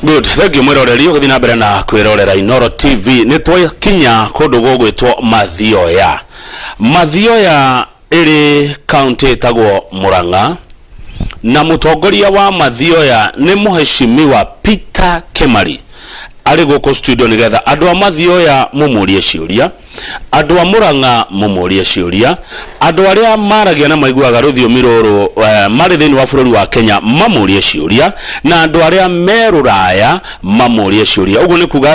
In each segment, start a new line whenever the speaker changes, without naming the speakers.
Good, thank you mwiroreri uguthi na mbere na kwirorera Inoro TV ni twakinya kundu gugwitwo Mathioya. Mathioya iri county tagwo Murang'a na mutongoria wa Mathioya ni muheshimiwa Peter Kimari. Ari goko studio nigetha andu a Mathioya mumurie ciuria, andu a Murang'a mumurie ciuria, andu aria maragia na maiguaga ruthiomi ruru mari thini wa bururi wa Kenya mamurie ciuria, na andu aria meruraya mamurie ciuria. Ugu ni kuga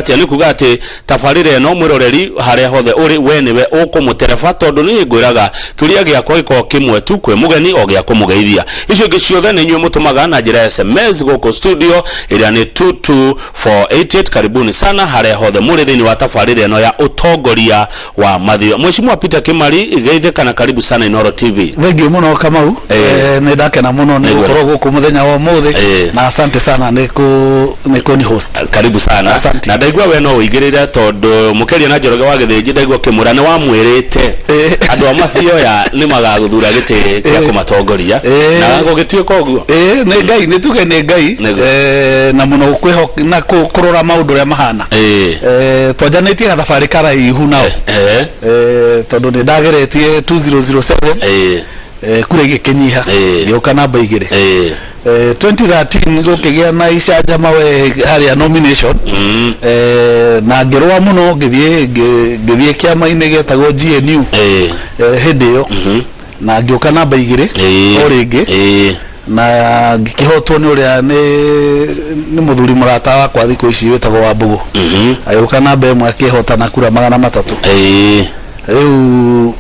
ati tabarire no mwiroreri haria hothe uri we niwe ukumutereba tondu ni ngwiraga kiuria giakwa giko kimwe tu kwe mugeni o giako mugeithia. Icio ngi ciothe ni nywe mutumaga na njira SMS goko studio iria ni 22488. Karibuni sana haria hothe muri thini wa tabarire no ya utongoria wa Mathioya. Mheshimiwa Peter Kimari geithe kana karibu sana Inoro TV.
Thank you muno Kamau. Ni ndakena muno ni gukorwo guku muthenya wa muthi na asante sana ni host.
Karibu sana. Na ndaigua we no uigirire tondu mukeria na Njoroge wa Githĩnji ndaigua Kimura ni wamwirite andu a Mathioya ni magaguthura giti kia kumatongoria na gugituika uguo.
Ni ngai ni tuge ni ngai na muno kwiho na kurora maundu ria mahana. Twajanitie thabari karaihu nao. Tondu ni ndageretie 2007 kure gikinyiha gioka namba igire 2013 gukigia na icaja mawe haria nomination na ngirwa muno ngithie kiama-ini getagwo GNU hindi yo na ngioka namba igire o ringi na ngikihotwo ni uria ni muthuri murata wakwa thiku ici wetagwo Wambugu ayoka namba imwe akihotana kura 300 riu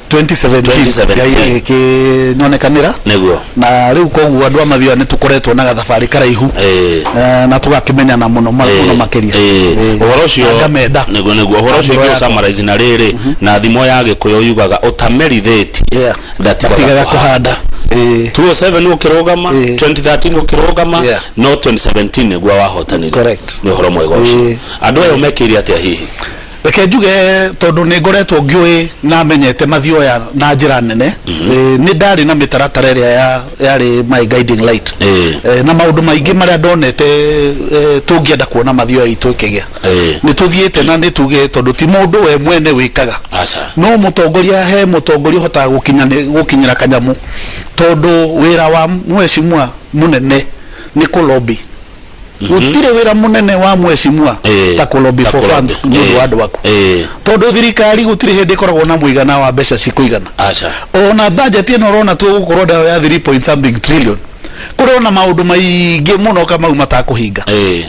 2017 kinyonekanira neguo na riu koguo andu a Mathioya nitukoretwo na gathabari karaihu na tugakimenyana muno makiria
uhoro ucio neguo uhoro ucio ngi summarize na riri na thimo ya Gikuyu yugaga utamerithitie ndatigaga kuhanda 2007 ukirugama 2013 ukirugama no 2017 neguo wahotanire ni uhoro mwega ucio andu ayo mekiria atia hihi
reke njuge tondu ni ngoretwo ngiui na menyete Mathioya na njira nene ni ndari na mitaratara iria yari my guiding light na maundu maingi maria ndonete tungienda kuona Mathioya itu ikigia ni tuthiete na ni tuge tondu ti mundu we mwene wikaga no mutongoria he mutongoria hota gukinyira kanyamu tondu wira wa mheshimiwa munene ni kulobi gutire wira munene wa mheshimiwa ta kulobi for funds ndu andu aku tondu thirikari gutire hindi koragwo na muigana wa mbeca cikuigana ona budget ino rona tu gukorwo ndayo ya 3 trillion kurona maundu maingi muno kama matakuhinga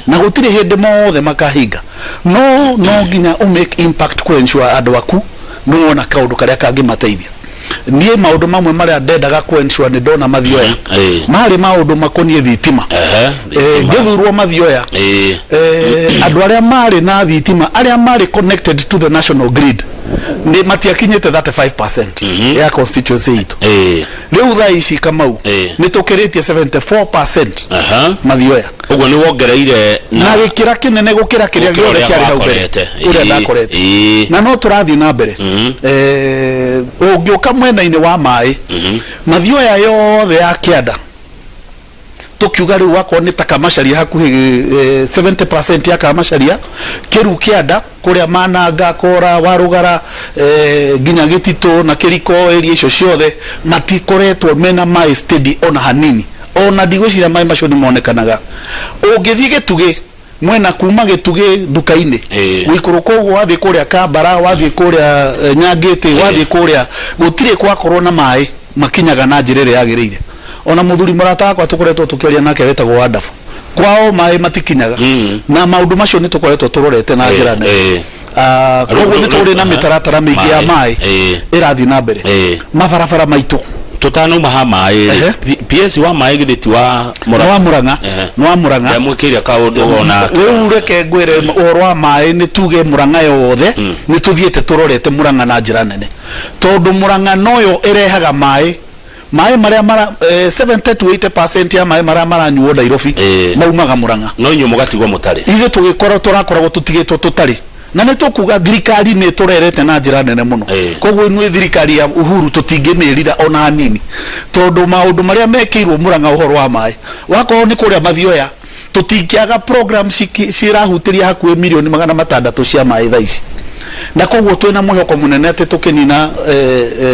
na gutire hindi mothe makahinga no nginya make impact ku ensure andu aku no ona kaundu karia kangi mateithia nie maundu mamwe maria ndendaga ku ensure ni ndona Mathioya mari maundu makonie thitima ngithurwo Mathioya andu aria mari na thitima aria mari connected to the national grid ni matiakinyete 35% ya constituency itu riu thaa ici Kamau ni tukiritie 74% Mathioya
uguo ni wongereire
na gikira kinene gukira kiria giothe kiari hau mbere uria ndakorete na no turathi na mbere ungioka mwena-ini wa mai Mathioya yothe ya kianda tukiuga riu wako ni takamacaria hakuhi 70% ya kamacaria kiru kianda kuria mananga kora warugara ginya gitito na kiriko area icio ciothe matikoretwo mena mai steady ona hanini ona ndigwicira mai macio ni monekanaga ungithie Gitugi mwena kuma Gitugi duka-ini wikuru koguo wathi kuria Kambara wathi kuria Nyangiti wathi kuria gutire kwa korona mai makinyaga na njira ria yagirire ona muthuri murata wakwa tukoretwo tukiaria nake wetagwo Wadafu kwao mai matikinyaga na maundu macio ni tukoretwo turorete na njira nene koguo ni turi na mitaratara mingi ya mai irathi na mbere mabarabara maitu
tutano mahama PS wa mai githiti wa
Murang'a no Murang'a
ya mukiria kaundu ona
we ureke ngwire uhoro wa mai ni tuge Murang'a yothe ni tuthiete turorete Murang'a na njira nene tondu Murang'a noyo irehaga mai maria 70 to 80% ya mai maria maranyuo Nairobi maumaga Murang'a
no nyu mugatigwo mutari
ithe tugikora turakoragwo tutigitwo tutari na ne tukuga thirikari ni turerete na njira nene muno koguo ni thirikari ya Uhuru tutingimirira ona hanini tondu maundu maria mekirwo Murang'a uhoro wa mai wako ni kuria Mathioya tutikiaga program cirahutiria hakuhe milioni 600 cia mai thaici na koguo twina mwihoko munene ati tukinina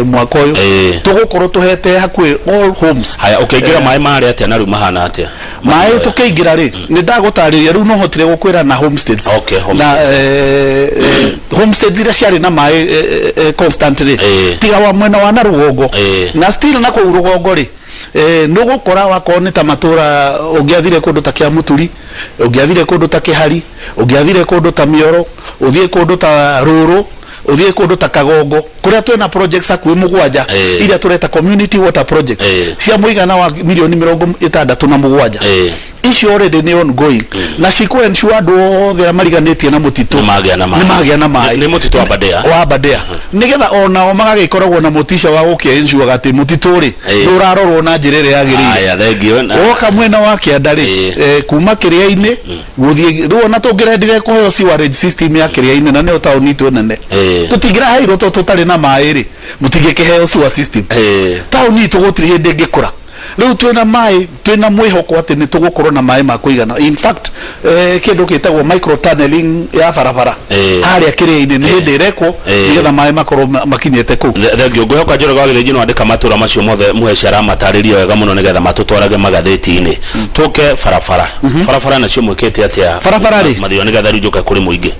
mwaka uyu tugukorwo tuhete hakuhe all homes.
Haya ukiingira mai mari atia na riu mahana atia
mai tukiingira ri ni ndagutariria riu no hotire gukwira na homesteads.
Okay, homesteads
na homesteads ira ciari na mai constantly tiga wa mwena wa na rugongo na still na ku rugongo ri nugukora wakone ta matura ungiathire kundu ta kia muturi ungiathire kundu ta kihari ungiathire kundu ta mioro uthie kundu ta ruru uthie kundu ta kagongo kuria twina projects akwi mugwanja iria tureta community water projects cia muigana wa milioni 67 icio already ni ongoing na ciku ensure andu othe mariganitie na mutitu
magia na mai ni mutitu wa Aberdare nigetha onao magagikoragwo na mutisha wa gukia ensure gati mutitu ri ndurarorwo na njirere yagirire. Aya thengio
oka mwena wa kiandari kuma kiria-ini guthie riu na tungirendire kuheo sewerage system ya kiria-ini na ne tauni tu nene tutigira hairo tutari na mai ri mutigikiheo sewer system tauni tugutiri hindi ngikura riu twina mai twina mwihoko ati ni tugukorwo na mai ma kuigana. In fact kindu kitagwo micro tunneling ya barabara haria kiria-ini ni hindi ireko nigetha mai makorwo makinyete ku.
Thengio ngwihoka Njoroge wa Githinji no andika matura macio mothe muheciara mataririo wega muno nigetha matutwarage magatheti-ini tuke barabara nacio mwikite atia
barabara ri
mathio nigetha riu njuke kuri muingi.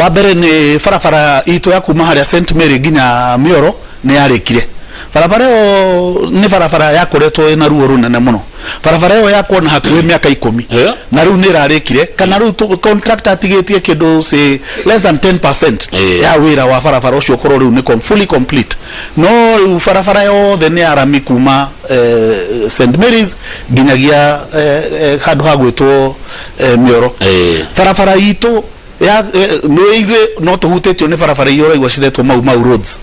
Wa mbere ni barabara itu ya kuma haria St Mary nginya Mioro ni yarikire. Barabara yo ni barabara yakoretwo ina ruo runene muno. Barabara yo yakuona hakuhe miaka 10 na riu ni rarikire kana riu contractor atigetie kindu say less than 10% ya wira wa barabara ucio korwo riu ni fully complete. No riu barabara yo the ni arami kuma St Mary's ginyagia handu hagwitwo Mioro. Barabara itu ya no tuhutetio ni barabara iyo raigwa ciretwo mau roads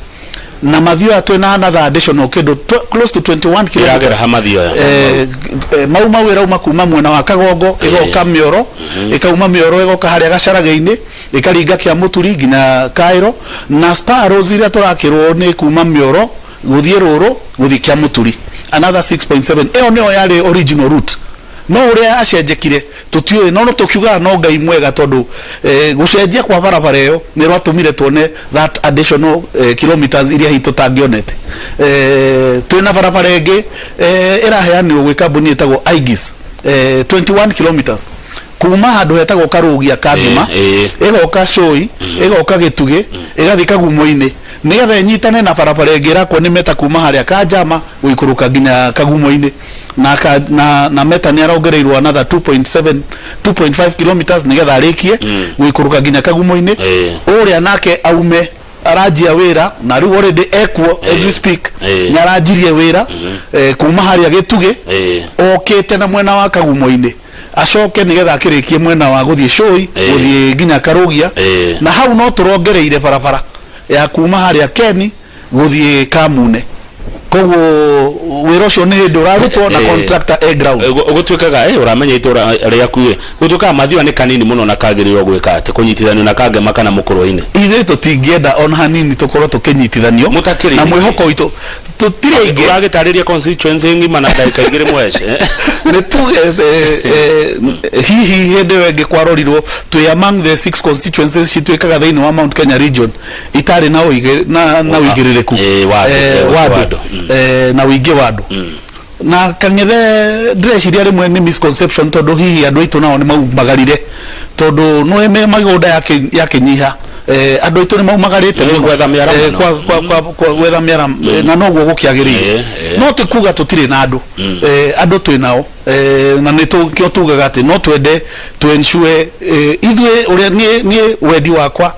na mathio atwena another additional kindu close to 21
kilometers hamathio
mau ira kuma mwena wa Kagongo igoka Mioro ikauma Mioro igoka haria Gacarage-ini ikaringa kia muturi nginya Cairo na Sparrows iria turakirwo ni kuma Mioro guthie ruru guthie kia muturi another 6.7 eo neo yari original route. No uria acenjekire tutiwe no tukiuga no ngai mwega tondu gucenjia kwa barabara iyo ni rwatumire tuone that additional kilometers iria hitu tangionete. Twina barabara ingi iraheanirwo gwi kambuni itagwo Aegis 21 kilometers kuma handu hetagwo Karugia Kagima igoka Coi igoka Gitugi igathi Kagumo-ini nigetha inyitane na barabara ingi irakwo ni meta kuma haria Kajama guikuruka nginya Kagumo-ini na meta ni arongereirwo another 2.5 kilometers nigetha arikie guikuruka nginya Kagumo-ini uria nake aume arajia wira na riu already ekwo as we speak nyarajirie wira kuma haria Gitugi okite na mwena wa Kagumo-ini acoke nigetha akirikie mwena wa guthie Coi guthie nginya Karugia na hau no turongereire barabara ya kuma haria Keni guthie Kamune. Koguo wira ucio ni hindu urarutwo na contractor ground
gutwikaga uramenya itura riaku gutwika mathio ni kanini muno na kagirirwo gwika ati kunyitithanio na kangema kana mukurwa-ini
ithe tutingienda on hanini tukorwo tukinyitithanio na mwihoko witu tutire ingi
uragitariria constituency ngima na ndaika igiri mwece
ni tu hihi hende wengi kwarorirwo twi among the 6 constituencies citwikaga thiini wa Mount Kenya region itari na uigiririku wadu na wingi wandu na kang'ethe ndreciria rimwe ni misconception tondu hihi andu aitu nao ni maumagarire tondu no eme magunda yake nyiha andu aitu ni maumagarite
gwetha miara
kwa gwetha miara na noguo gukiagirire no tikuga tutire na andu twinao na nitukio tugaga ati no twende to ensure ithwe uria ni wendi wakwa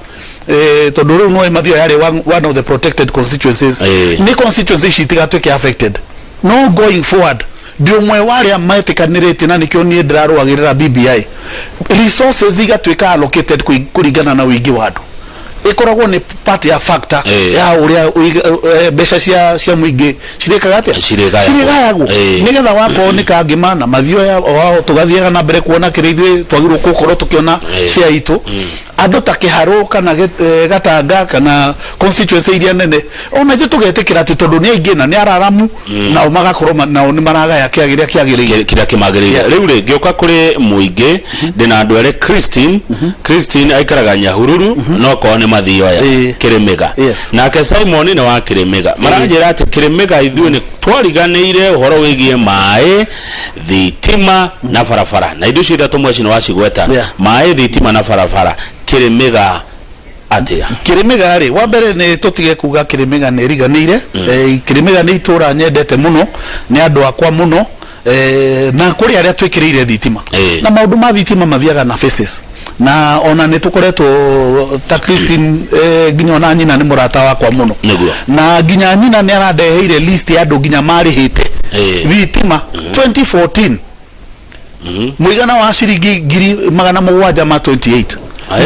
tondu riu no mathio yari one of the protected constituencies ni constituency citigatwike affected no going forward ndio mwe waria maetikanirite na nikio ni ndirarwagirira BBI resources igatwika allocated kuringana na wingi wa andu ikoragwo ni part ya factor ya uria besha cia muingi cirikaga atia cirigayagwo nigetha wako ni kangima na mathio ya wao tugathiaga na mbere kuona kire ithuĩ twagirwo gukorwo tukiona cia itu andu ta Kiharo kana Gatanga kana constituency iria nene ona je tugetikira ati tondu ni aingi na ni araramu na magakorwo nao ni maragaya kiagiria
kira kimagiriria riu ringi uka kuri muingi ndina andu ere Christine aikaraga Nyahururu no ko ni Mathioya Kirimiga nake Simon ni wa Kirimiga maranjira ati Kirimiga ithu ni twariganiire uhoro wigie mai thitima na barabara na indo cia tumwe wa cigweta mai thitima na barabara Kirimiga atia
Kirimiga ri wa mbere ni tutige kuga Kirimiga ni riganire Kirimiga ni itura nyendete muno ni andu akwa muno na kuri aria twikirire thitima na maundu ma thitima mathiaga na faces na ona ni tukoretwo ta Christine ginya na nyina ni murata wakwa muno na ginya nyina ni arandeheire list ya andu ginya marihite thitima 2014 muigana wa ciringi ngiri 728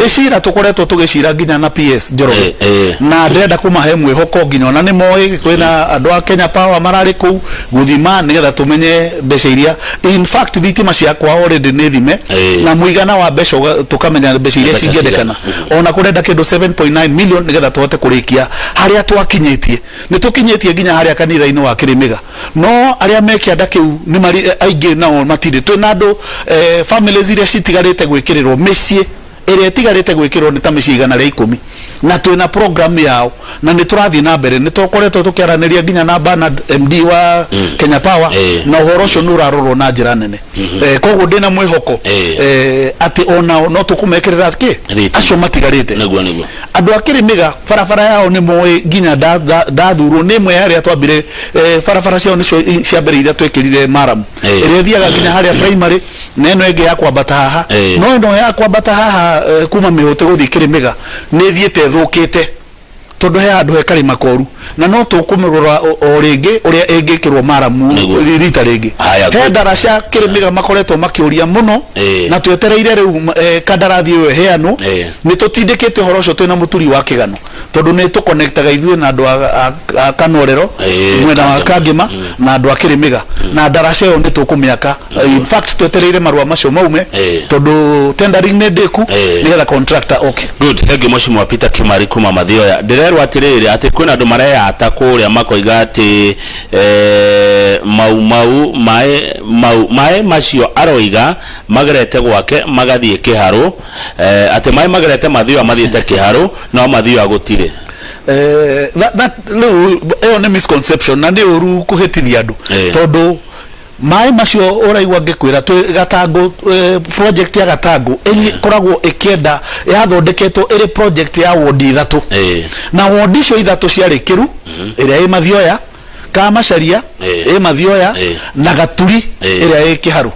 Ecira tukoretwo tugicira ginya na PS Njoroge na ndenda kumahe mwihoko ginya na ni moi kwina andu a Kenya Power marari ku guthima nigetha tumenye mbeca iria in fact thitima ciakwa already ni thime na muigana wa mbeca tukamenya mbeca iria cingendekana ona kurenda kindu 7.9 million nigetha tuhote kurikia haria twakinyitie ni tukinyitie ginya haria kanitha-ini wa Kirimiga no aria mekianda kiu ni mari aingi nao matire twina andu families iria citigarite gwikirirwo micii ere tigarite gwikirwo ni ta micigana ria 10 na twina program yao na ni turathi na mbere ni tukoretwo tukiaraniria ginya na Bernard MD wa Kenya Power na uhoro ucio nurarorwo na njira nene koguo ndina mwihoko ati ona no tukumekirira ki acio matigarite andu a Kirimiga barabara yao ni moe ginya ndathurwo ni mwe aria twambire barabara ciao nicio cia mbere iria twekirire Maramu iria thiaga ginya haria primary neno enge ya kwambata haha no ya kwambata haha kuma mihote guthi Kirimiga ni thiete thukite tondu he andu he Karima Koru na no tukumurora o ringi uria engikirwo Maramu rita ringi he ndaraca Kirimiga makoretwo makiuria muno na twetereire riu kandarathi we heano ni tutindikite horo ucio twina muturi wa kigano tondu ni tu connectaga ithuĩ na andu a Kanorero mwena wa Kangima na andu a Kirimiga na ndaraca yo ni tukumiaka in fact twetereire marua macio maume tondu tendering ni ndiku nigetha contractor
good thank you much Peter Kimari kuma Mathioya ndirerwa atiriri ati kwina andu mareya ata kuria makoiga ati mai macio aroiga magerete gwake magathie Kiharo ati mai magerete Mathioya mathiete Kiharo no Mathioya gutire
that no ni misconception na ni uru kuhetithia andu tondu mai macio uraigwa ngikwira twi Gatangu project ya Gatangu koragwo ikienda yathondeketwo iri project ya ward 3 na ward icio 3 ciari Kiru iria i Mathioya Kamacharia i Mathioya na Gaturi iria i Kiharo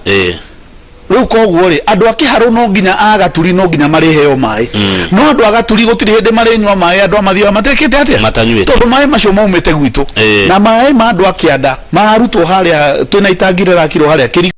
riu koguo ri andu a Kiharo no nginya a Gaturi no nginya mari heo mai no andu a Gaturi gutiri hindi mari nywa mai andu a Mathioya matekete atia tondu mai macio maumite gwitu na mai ma andu a Kianda mararutwo haria twina itangire rakirwo haria Kiri